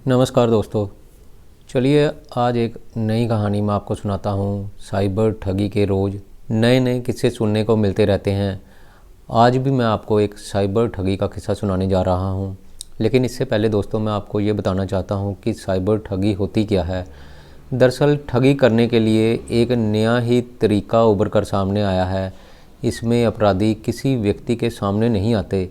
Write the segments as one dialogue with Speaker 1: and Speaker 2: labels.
Speaker 1: नमस्कार दोस्तों। चलिए आज एक नई कहानी मैं आपको सुनाता हूँ। साइबर ठगी के रोज़ नए नए किस्से सुनने को मिलते रहते हैं। आज भी मैं आपको एक साइबर ठगी का किस्सा सुनाने जा रहा हूँ। लेकिन इससे पहले दोस्तों मैं आपको ये बताना चाहता हूँ कि साइबर ठगी होती क्या है। दरअसल ठगी करने के लिए एक नया ही तरीका उभर कर सामने आया है। इसमें अपराधी किसी व्यक्ति के सामने नहीं आते,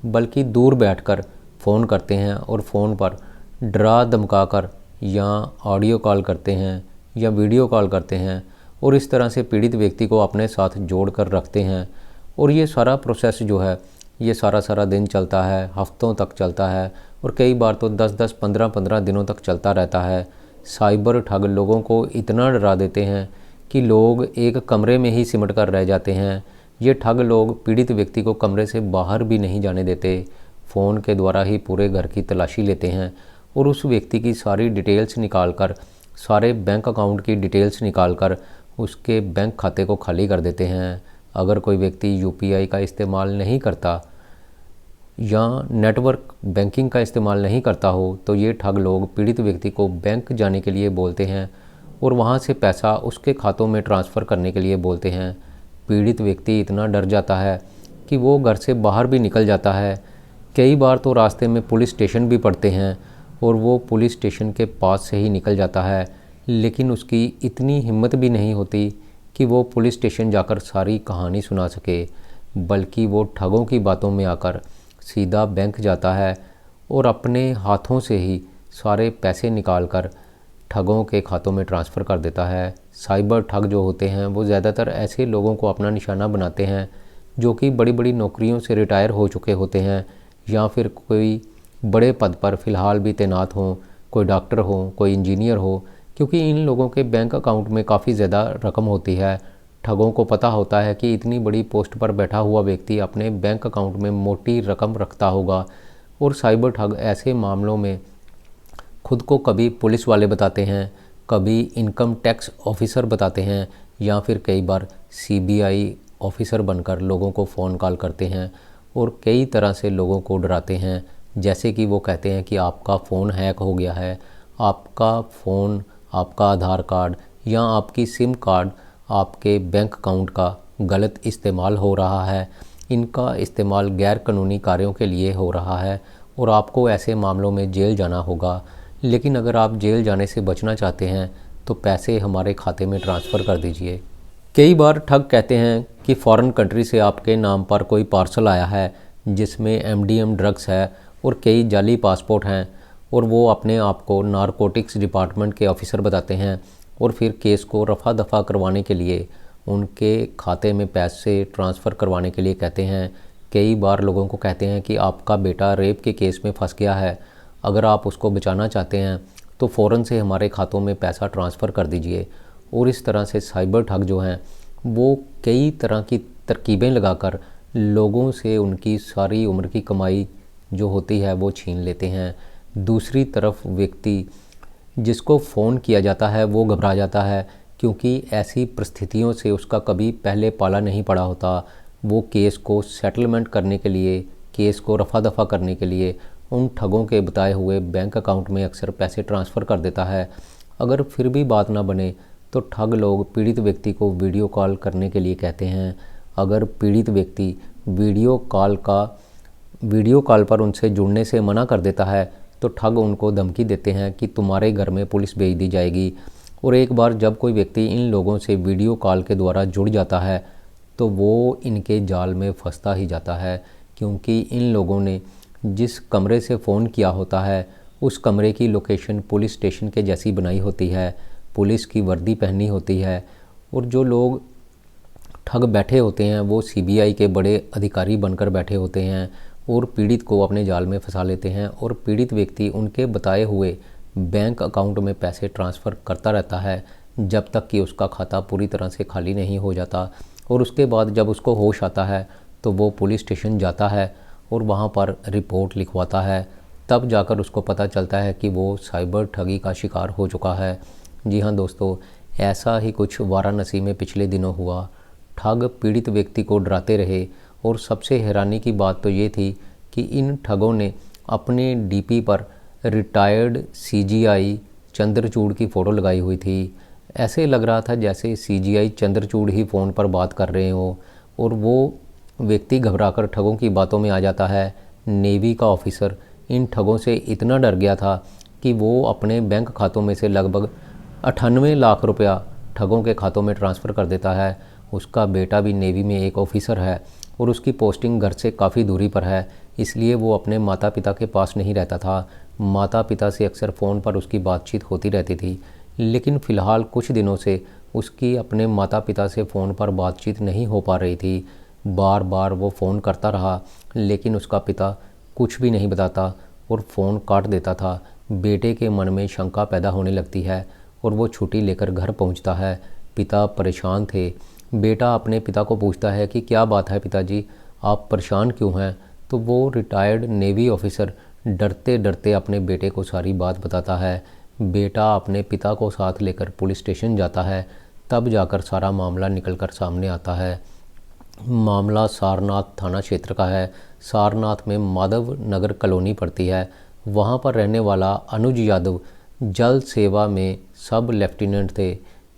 Speaker 1: बल्कि दूर बैठकर फ़ोन करते हैं और फ़ोन पर डरा धमका कर या ऑडियो कॉल करते हैं या वीडियो कॉल करते हैं और इस तरह से पीड़ित व्यक्ति को अपने साथ जोड़ कर रखते हैं। और ये सारा प्रोसेस जो है ये सारा दिन चलता है, हफ्तों तक चलता है और कई बार तो 10-10, 15-15 दिनों तक चलता रहता है। साइबर ठग लोगों को इतना डरा देते हैं कि लोग एक कमरे में ही सिमट कर रह जाते हैं। ये ठग लोग पीड़ित व्यक्ति को कमरे से बाहर भी नहीं जाने देते। फ़ोन के द्वारा ही पूरे घर की तलाशी लेते हैं और उस व्यक्ति की सारी डिटेल्स निकाल कर, सारे बैंक अकाउंट की डिटेल्स निकाल कर उसके बैंक खाते को खाली कर देते हैं। अगर कोई व्यक्ति यूपीआई का इस्तेमाल नहीं करता या नेटवर्क बैंकिंग का इस्तेमाल नहीं करता हो तो ये ठग लोग पीड़ित व्यक्ति को बैंक जाने के लिए बोलते हैं और वहाँ से पैसा उसके खातों में ट्रांसफ़र करने के लिए बोलते हैं। पीड़ित व्यक्ति इतना डर जाता है कि वो घर से बाहर भी निकल जाता है। कई बार तो रास्ते में पुलिस स्टेशन भी पड़ते हैं और वो पुलिस स्टेशन के पास से ही निकल जाता है, लेकिन उसकी इतनी हिम्मत भी नहीं होती कि वो पुलिस स्टेशन जाकर सारी कहानी सुना सके, बल्कि वो ठगों की बातों में आकर सीधा बैंक जाता है और अपने हाथों से ही सारे पैसे निकाल कर ठगों के खातों में ट्रांसफ़र कर देता है। साइबर ठग जो होते हैं वो ज़्यादातर ऐसे लोगों को अपना निशाना बनाते हैं जो कि बड़ी बड़ी नौकरियों से रिटायर हो चुके होते हैं या फिर कोई बड़े पद पर फ़िलहाल भी तैनात हों, कोई डॉक्टर हो, कोई इंजीनियर हो, क्योंकि इन लोगों के बैंक अकाउंट में काफ़ी ज़्यादा रकम होती है। ठगों को पता होता है कि इतनी बड़ी पोस्ट पर बैठा हुआ व्यक्ति अपने बैंक अकाउंट में मोटी रकम रखता होगा और साइबर ठग ऐसे मामलों में खुद को कभी पुलिस वाले बताते हैं, कभी इनकम टैक्स ऑफिसर बताते हैं या फिर कई बार सीबीआई ऑफिसर बनकर लोगों को फ़ोन कॉल करते हैं और कई तरह से लोगों को डराते हैं। जैसे कि वो कहते हैं कि आपका फ़ोन हैक हो गया है, आपका फ़ोन, आपका आधार कार्ड या आपकी सिम कार्ड आपके बैंक अकाउंट का गलत इस्तेमाल हो रहा है, इनका इस्तेमाल गैर कानूनी कार्यों के लिए हो रहा है और आपको ऐसे मामलों में जेल जाना होगा। लेकिन अगर आप जेल जाने से बचना चाहते हैं तो पैसे हमारे खाते में ट्रांसफ़र कर दीजिए। कई बार ठग कहते हैं कि फ़ॉरेन कंट्री से आपके नाम पर कोई पार्सल आया है जिसमें एमडीएम ड्रग्स है और कई जाली पासपोर्ट हैं और वो अपने आप को नारकोटिक्स डिपार्टमेंट के ऑफिसर बताते हैं और फिर केस को रफ़ा दफ़ा करवाने के लिए उनके खाते में पैसे ट्रांसफ़र करवाने के लिए कहते हैं। कई बार लोगों को कहते हैं कि आपका बेटा रेप के केस में फंस गया है, अगर आप उसको बचाना चाहते हैं तो फ़ौरन से हमारे खातों में पैसा ट्रांसफ़र कर दीजिए। और इस तरह से साइबर ठग जो हैं वो कई तरह की तरकीबें लगाकर लोगों से उनकी सारी उम्र की कमाई जो होती है वो छीन लेते हैं। दूसरी तरफ व्यक्ति जिसको फ़ोन किया जाता है वो घबरा जाता है, क्योंकि ऐसी परिस्थितियों से उसका कभी पहले पाला नहीं पड़ा होता। वो केस को सेटलमेंट करने के लिए, केस को रफ़ा दफ़ा करने के लिए उन ठगों के बताए हुए बैंक अकाउंट में अक्सर पैसे ट्रांसफ़र कर देता है। अगर फिर भी बात ना बने तो ठग लोग पीड़ित व्यक्ति को वीडियो कॉल करने के लिए कहते हैं। अगर पीड़ित व्यक्ति वीडियो कॉल पर उनसे जुड़ने से मना कर देता है तो ठग उनको धमकी देते हैं कि तुम्हारे घर में पुलिस भेज दी जाएगी। और एक बार जब कोई व्यक्ति इन लोगों से वीडियो कॉल के द्वारा जुड़ जाता है तो वो इनके जाल में फंसता ही जाता है, क्योंकि इन लोगों ने जिस कमरे से फ़ोन किया होता है उस कमरे की लोकेशन पुलिस स्टेशन के जैसी बनाई होती है, पुलिस की वर्दी पहनी होती है और जो लोग ठग बैठे होते हैं वो सीबीआई के बड़े अधिकारी बनकर बैठे होते हैं और पीड़ित को अपने जाल में फंसा लेते हैं और पीड़ित व्यक्ति उनके बताए हुए बैंक अकाउंट में पैसे ट्रांसफ़र करता रहता है जब तक कि उसका खाता पूरी तरह से खाली नहीं हो जाता। और उसके बाद जब उसको होश आता है तो वो पुलिस स्टेशन जाता है और वहाँ पर रिपोर्ट लिखवाता है। तब जाकर उसको पता चलता है कि वो साइबर ठगी का शिकार हो चुका है। जी हाँ दोस्तों, ऐसा ही कुछ वाराणसी में पिछले दिनों हुआ। ठग पीड़ित व्यक्ति को डराते रहे और सबसे हैरानी की बात तो ये थी कि इन ठगों ने अपने डीपी पर रिटायर्ड सीजीआई चंद्रचूड़ की फ़ोटो लगाई हुई थी। ऐसे लग रहा था जैसे सीजीआई चंद्रचूड़ ही फ़ोन पर बात कर रहे हो। और वो व्यक्ति घबराकर ठगों की बातों में आ जाता है। नेवी का ऑफिसर इन ठगों से इतना डर गया था कि वो अपने बैंक खातों में से लगभग 98 लाख रुपया ठगों के खातों में ट्रांसफ़र कर देता है। उसका बेटा भी नेवी में एक ऑफिसर है और उसकी पोस्टिंग घर से काफ़ी दूरी पर है, इसलिए वो अपने माता पिता के पास नहीं रहता था। माता पिता से अक्सर फ़ोन पर उसकी बातचीत होती रहती थी, लेकिन फ़िलहाल कुछ दिनों से उसकी अपने माता पिता से फ़ोन पर बातचीत नहीं हो पा रही थी। बार बार वो फ़ोन करता रहा, लेकिन उसका पिता कुछ भी नहीं बताता और फ़ोन काट देता था। बेटे के मन में शंका पैदा होने लगती है और वो छुट्टी लेकर घर पहुंचता है। पिता परेशान थे। बेटा अपने पिता को पूछता है कि क्या बात है पिताजी, आप परेशान क्यों हैं? तो वो रिटायर्ड नेवी ऑफिसर डरते डरते अपने बेटे को सारी बात बताता है। बेटा अपने पिता को साथ लेकर पुलिस स्टेशन जाता है। तब जाकर सारा मामला निकलकर सामने आता है। मामला सारनाथ थाना क्षेत्र का है। सारनाथ में माधव नगर कॉलोनी पड़ती है। वहाँ पर रहने वाला अनुज यादव जल सेवा में सब लेफ्टिनेंट थे।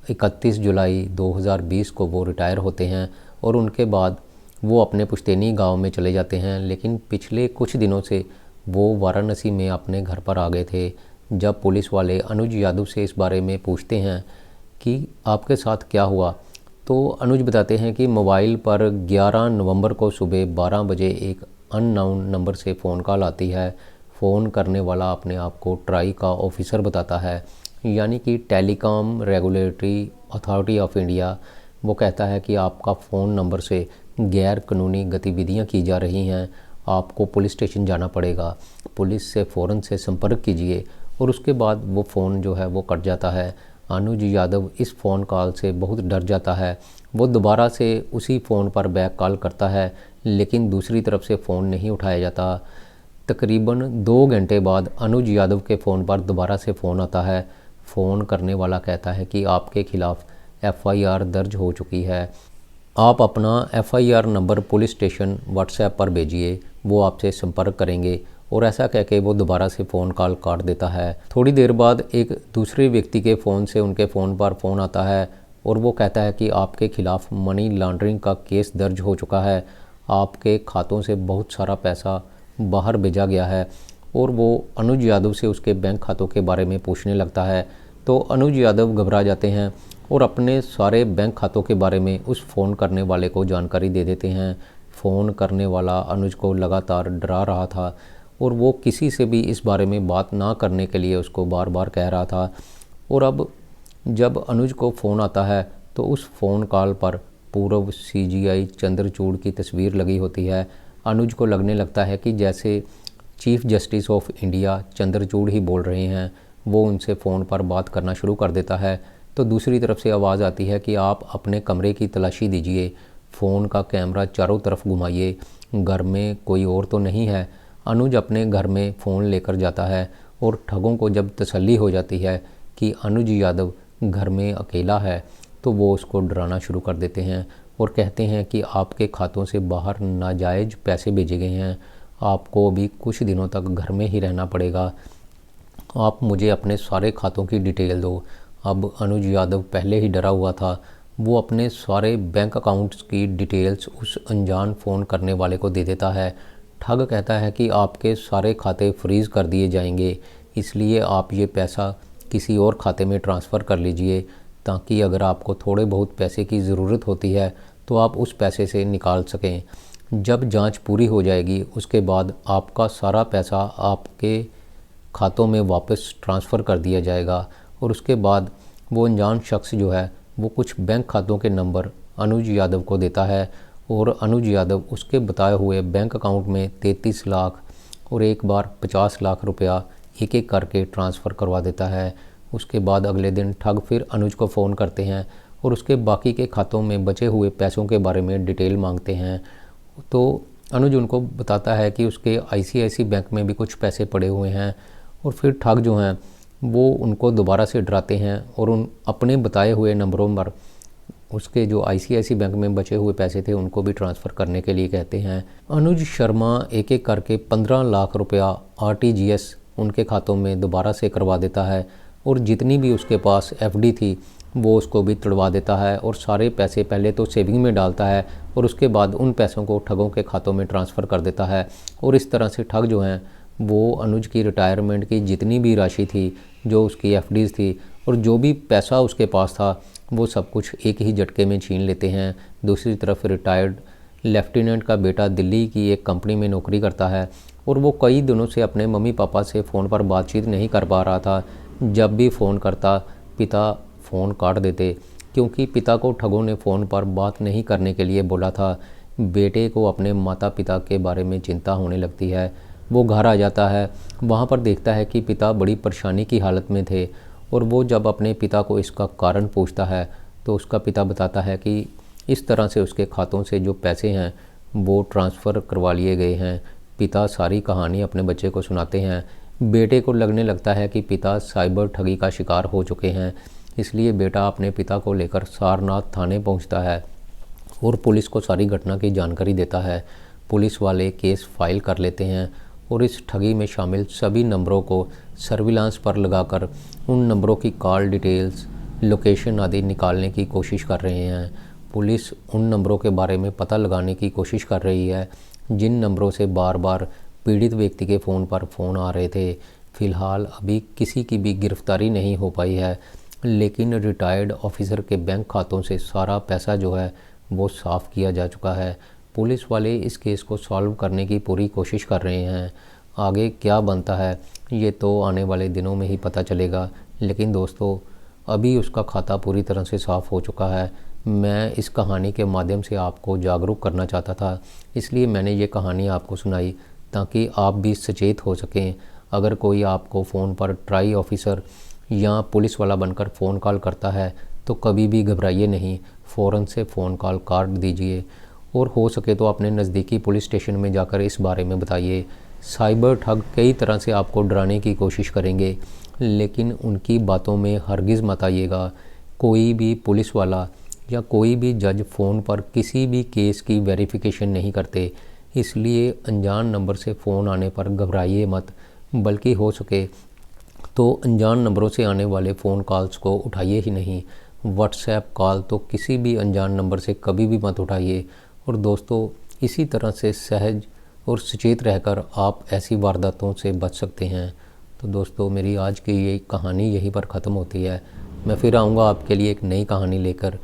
Speaker 1: 31 जुलाई 2020 को वो रिटायर होते हैं और उनके बाद वो अपने पुश्तैनी गांव में चले जाते हैं। लेकिन पिछले कुछ दिनों से वो वाराणसी में अपने घर पर आ गए थे। जब पुलिस वाले अनुज यादव से इस बारे में पूछते हैं कि आपके साथ क्या हुआ, तो अनुज बताते हैं कि मोबाइल पर 11 नवंबर को सुबह 12 बजे एक अननोन नंबर से फ़ोन कॉल आती है। फ़ोन करने वाला अपने आप को ट्राई का ऑफिसर बताता है, यानी कि telecom regulatory authority of India. वो कहता है कि आपका फ़ोन नंबर से गैर कानूनी गतिविधियां की जा रही हैं, आपको पुलिस स्टेशन जाना पड़ेगा, पुलिस से फ़ौरन से संपर्क कीजिए। और उसके बाद वो फ़ोन जो है वो कट जाता है। अनुज यादव इस फ़ोन कॉल से बहुत डर जाता है। वो दोबारा से उसी फ़ोन पर बैक कॉल करता है, लेकिन दूसरी तरफ से फ़ोन नहीं उठाया जाता। तकरीबन 2 घंटे बाद अनुज यादव के फ़ोन पर दोबारा से फ़ोन आता है। फ़ोन करने वाला कहता है कि आपके खिलाफ़ एफआईआर दर्ज हो चुकी है, आप अपना FIR number police station WhatsApp पर भेजिए, वो आपसे संपर्क करेंगे। और ऐसा कह के वो दोबारा से फ़ोन कॉल काट देता है। थोड़ी देर बाद एक दूसरे व्यक्ति के फ़ोन से उनके फ़ोन पर फ़ोन आता है और वो कहता है कि आपके खिलाफ़ मनी लॉन्ड्रिंग का केस दर्ज हो चुका है, आपके खातों से बहुत सारा पैसा बाहर भेजा गया है। और वो अनुज यादव से उसके बैंक खातों के बारे में पूछने लगता है। तो अनुज यादव घबरा जाते हैं और अपने सारे बैंक खातों के बारे में उस फ़ोन करने वाले को जानकारी दे देते हैं। फ़ोन करने वाला अनुज को लगातार डरा रहा था और वो किसी से भी इस बारे में बात ना करने के लिए उसको बार बार कह रहा था। और अब जब अनुज को फ़ोन आता है तो उस फ़ोन कॉल पर पूर्व सीजीआई चंद्रचूड़ की तस्वीर लगी होती है। अनुज को लगने लगता है कि जैसे chief justice of India Chandrachud ही बोल रहे हैं। वो उनसे फ़ोन पर बात करना शुरू कर देता है। तो दूसरी तरफ से आवाज़ आती है कि आप अपने कमरे की तलाशी दीजिए, फ़ोन का कैमरा चारों तरफ घुमाइए, घर में कोई और तो नहीं है। अनुज अपने घर में फ़ोन लेकर जाता है और ठगों को जब तसल्ली हो जाती है कि अनुज यादव घर में अकेला है, तो वो उसको डराना शुरू कर देते हैं और कहते हैं कि आपके खातों से बाहर नाजायज़ पैसे भेजे गए हैं, आपको अभी कुछ दिनों तक घर में ही रहना पड़ेगा, आप मुझे अपने सारे खातों की डिटेल दो। अब अनुज यादव पहले ही डरा हुआ था। वो अपने सारे बैंक अकाउंट्स की डिटेल्स उस अनजान फ़ोन करने वाले को दे देता है। ठग कहता है कि आपके सारे खाते फ्रीज़ कर दिए जाएंगे, इसलिए आप ये पैसा किसी और खाते में ट्रांसफ़र कर लीजिए, ताकि अगर आपको थोड़े बहुत पैसे की ज़रूरत होती है तो आप उस पैसे से निकाल सकें। जब जांच पूरी हो जाएगी उसके बाद आपका सारा पैसा आपके खातों में वापस ट्रांसफ़र कर दिया जाएगा। और उसके बाद वो अनजान शख्स जो है वो कुछ बैंक खातों के नंबर अनुज यादव को देता है और अनुज यादव उसके बताए हुए बैंक अकाउंट में 33 लाख और एक बार 50 लाख रुपया एक एक करके ट्रांसफ़र करवा देता है। उसके बाद अगले दिन ठग फिर अनुज को फ़ोन करते हैं और उसके बाकी के खातों में बचे हुए पैसों के बारे में डिटेल मांगते हैं। तो अनुज उनको बताता है कि उसके आईसीआईसी बैंक में भी कुछ पैसे पड़े हुए हैं। और फिर ठग जो हैं वो उनको दोबारा से डराते हैं और उन अपने बताए हुए नंबरों पर उसके जो आईसीआईसी बैंक में बचे हुए पैसे थे उनको भी ट्रांसफ़र करने के लिए कहते हैं। अनुज शर्मा एक एक करके 15 लाख रुपया आरटीजीएस उनके खातों में दोबारा से करवा देता है और जितनी भी उसके पास एफडी थी वो उसको भी तुड़वा देता है और सारे पैसे पहले तो सेविंग में डालता है और उसके बाद उन पैसों को ठगों के खातों में ट्रांसफ़र कर देता है। और इस तरह से ठग जो हैं वो अनुज की रिटायरमेंट की जितनी भी राशि थी, जो उसकी एफडीज़ थी और जो भी पैसा उसके पास था, वो सब कुछ एक ही झटके में छीन लेते हैं। दूसरी तरफ रिटायर्ड लेफ्टिनेंट का बेटा दिल्ली की एक कंपनी में नौकरी करता है और वो कई दिनों से अपने मम्मी पापा से फ़ोन पर बातचीत नहीं कर पा रहा था। जब भी फ़ोन करता पिता फ़ोन काट देते, क्योंकि पिता को ठगों ने फ़ोन पर बात नहीं करने के लिए बोला था। बेटे को अपने माता पिता के बारे में चिंता होने लगती है। वो घर आ जाता है, वहाँ पर देखता है कि पिता बड़ी परेशानी की हालत में थे और वो जब अपने पिता को इसका कारण पूछता है तो उसका पिता बताता है कि इस तरह से उसके खातों से जो पैसे हैं वो ट्रांसफ़र करवा लिए गए हैं। पिता सारी कहानी अपने बच्चे को सुनाते हैं। बेटे को लगने लगता है कि पिता साइबर ठगी का शिकार हो चुके हैं, इसलिए बेटा अपने पिता को लेकर सारनाथ थाने पहुंचता है और पुलिस को सारी घटना की जानकारी देता है। पुलिस वाले केस फाइल कर लेते हैं और इस ठगी में शामिल सभी नंबरों को सर्विलांस पर लगाकर उन नंबरों की कॉल डिटेल्स, लोकेशन आदि निकालने की कोशिश कर रहे हैं। पुलिस उन नंबरों के बारे में पता लगाने की कोशिश कर रही है जिन नंबरों से बार बार पीड़ित व्यक्ति के फ़ोन पर फ़ोन आ रहे थे। फ़िलहाल अभी किसी की भी गिरफ्तारी नहीं हो पाई है, लेकिन रिटायर्ड ऑफिसर के बैंक खातों से सारा पैसा जो है वो साफ़ किया जा चुका है। पुलिस वाले इस केस को सॉल्व करने की पूरी कोशिश कर रहे हैं। आगे क्या बनता है ये तो आने वाले दिनों में ही पता चलेगा, लेकिन दोस्तों अभी उसका खाता पूरी तरह से साफ़ हो चुका है। मैं इस कहानी के माध्यम से आपको जागरूक करना चाहता था, इसलिए मैंने ये कहानी आपको सुनाई ताकि आप भी सचेत हो सकें। अगर कोई आपको फ़ोन पर ट्राई ऑफिसर या पुलिस वाला बनकर फ़ोन कॉल करता है तो कभी भी घबराइए नहीं, फ़ौरन से फ़ोन कॉल काट दीजिए और हो सके तो अपने नज़दीकी पुलिस स्टेशन में जाकर इस बारे में बताइए। साइबर ठग कई तरह से आपको डराने की कोशिश करेंगे, लेकिन उनकी बातों में हरगिज़ मत आइएगा। कोई भी पुलिस वाला या कोई भी जज फ़ोन पर किसी भी केस की वेरिफिकेशन नहीं करते, इसलिए अनजान नंबर से फ़ोन आने पर घबराइए मत, बल्कि हो सके तो अनजान नंबरों से आने वाले फ़ोन कॉल्स को उठाइए ही नहीं। व्हाट्सएप कॉल तो किसी भी अनजान नंबर से कभी भी मत उठाइए। और दोस्तों इसी तरह से सहज और सचेत रहकर आप ऐसी वारदातों से बच सकते हैं। तो दोस्तों मेरी आज की ये कहानी यहीं पर ख़त्म होती है। मैं फिर आऊँगा आपके लिए एक नई कहानी लेकर।